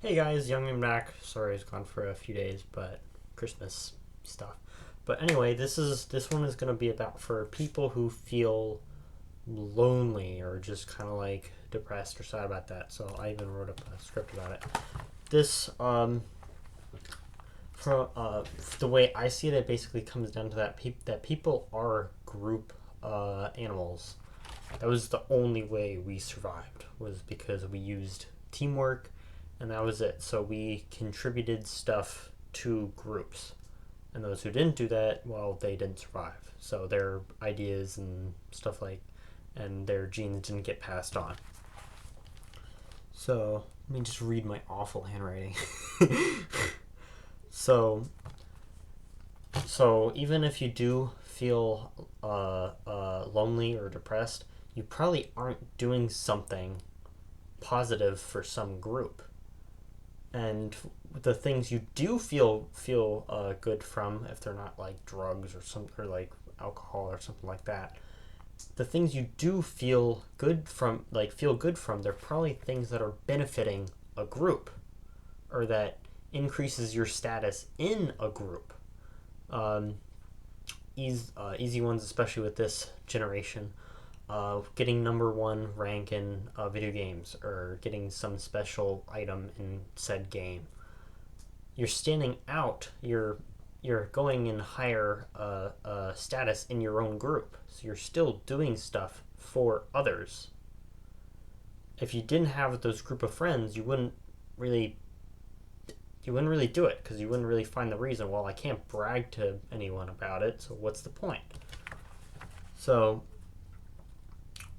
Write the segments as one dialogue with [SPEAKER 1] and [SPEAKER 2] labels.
[SPEAKER 1] Hey guys, Young and back. Sorry, it's gone for a few days, but Christmas stuff. But anyway, this one is gonna be about for people who feel lonely or just kind of like depressed or sad about that. So I even wrote up a script about it. This from the way I see it, it basically comes down to that people are group animals. That was the only way we survived, was because we used teamwork, and that was it. So we contributed stuff to groups, and those who didn't do that, well, they didn't survive. So their ideas and stuff and their genes didn't get passed on. So let me just read my awful handwriting. so so even if you do feel lonely or depressed, you probably aren't doing something positive for some group. And the things you do feel good from, if they're not like drugs or like alcohol or something like that, the things you do feel good from, they're probably things that are benefiting a group or that increases your status in a group. Um, easy ones, especially with this generation, getting number one rank in video games or getting some special item in said game. You're standing out. You're going in higher status in your own group. So you're still doing stuff for others. If you didn't have those group of friends, really you wouldn't really do it because you wouldn't really find the reason. Well, I can't brag to anyone about it, so what's the point? So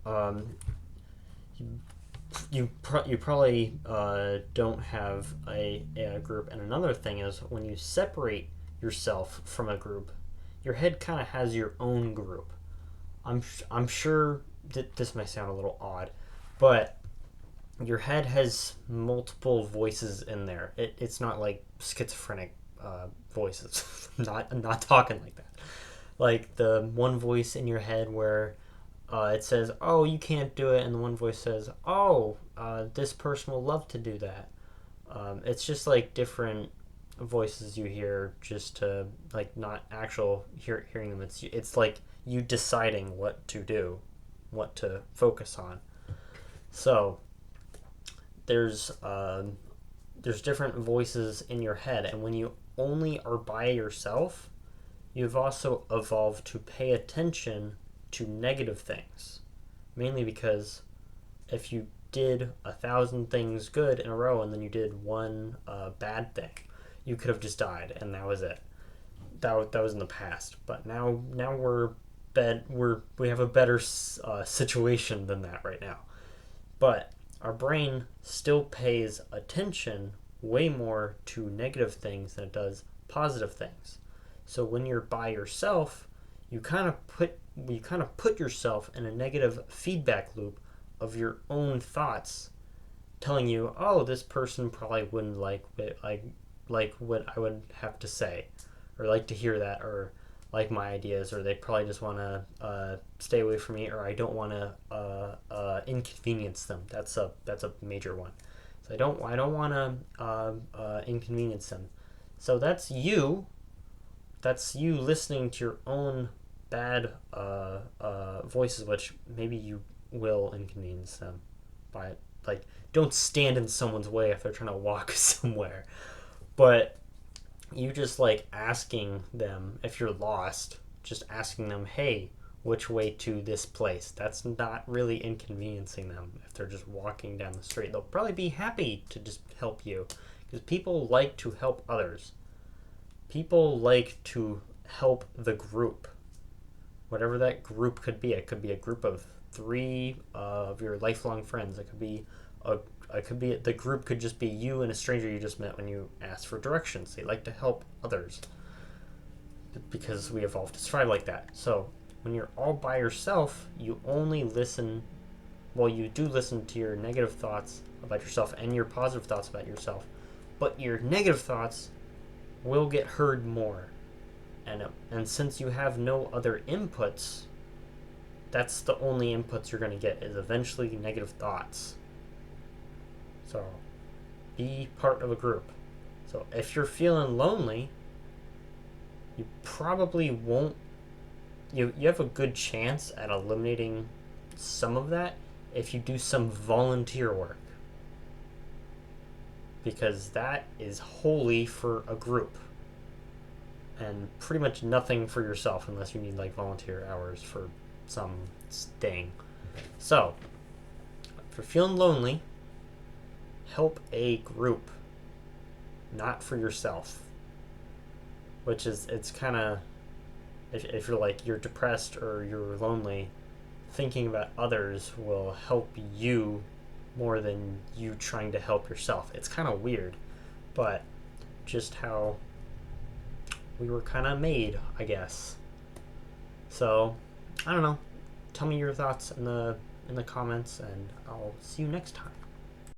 [SPEAKER 1] um, you probably don't have a group. And another thing is, when you separate yourself from a group, your head kind of has your own group. I'm sure that this may sound a little odd, but your head has multiple voices in there. It's not like schizophrenic voices. I'm not talking like that. Like the one voice in your head where it says, "Oh, you can't do it," and the one voice says, "Oh, this person will love to do that." It's just like different voices you hear, just to like not actual hearing them. It's like you deciding what to do, what to focus on. So there's different voices in your head, and when you only are by yourself, you've also evolved to pay attention to negative things, mainly because if you did 1,000 things good in a row and then you did one bad thing, you could have just died and that was it. That was in the past, but now we have a better situation than that right now. But our brain still pays attention way more to negative things than it does positive things. So when you're by yourself, you kind of put yourself in a negative feedback loop of your own thoughts, telling you, "Oh, this person probably wouldn't like what I would have to say, or like to hear that, or like my ideas, or they probably just want to stay away from me, or I don't want to inconvenience them." That's a major one. So I don't want to inconvenience them. So that's you listening to your own bad voices, which maybe you will inconvenience them by, like, don't stand in someone's way if they're trying to walk somewhere. But you just like asking them, if you're lost, just asking them, "Hey, which way to this place?" That's not really inconveniencing them. If they're just walking down the street, they'll probably be happy to just help you, because people like to help others. People like to help the group, whatever that group could be. It could be a group of three of your lifelong friends. A it could be, the group could just be you and a stranger you just met when you asked for directions. They like to help others because we evolved to survive like that. So when you're all by yourself, you only listen. Well, you do listen to your negative thoughts about yourself and your positive thoughts about yourself, but your negative thoughts will get heard more. And since you have no other inputs, that's the only inputs you're going to get, is eventually negative thoughts. So be part of a group. So if you're feeling lonely, you probably won't. You have a good chance at eliminating some of that if you do some volunteer work, because that is wholly for a group and pretty much nothing for yourself unless you need like volunteer hours for some thing. So if you're feeling lonely, help a group, not for yourself. Which is, it's kind of, if you're like, you're depressed or you're lonely, thinking about others will help you more than you trying to help yourself. It's kind of weird, but just how we were kind of made, I guess. So, I don't know. Tell me your thoughts in the comments, and I'll see you next time.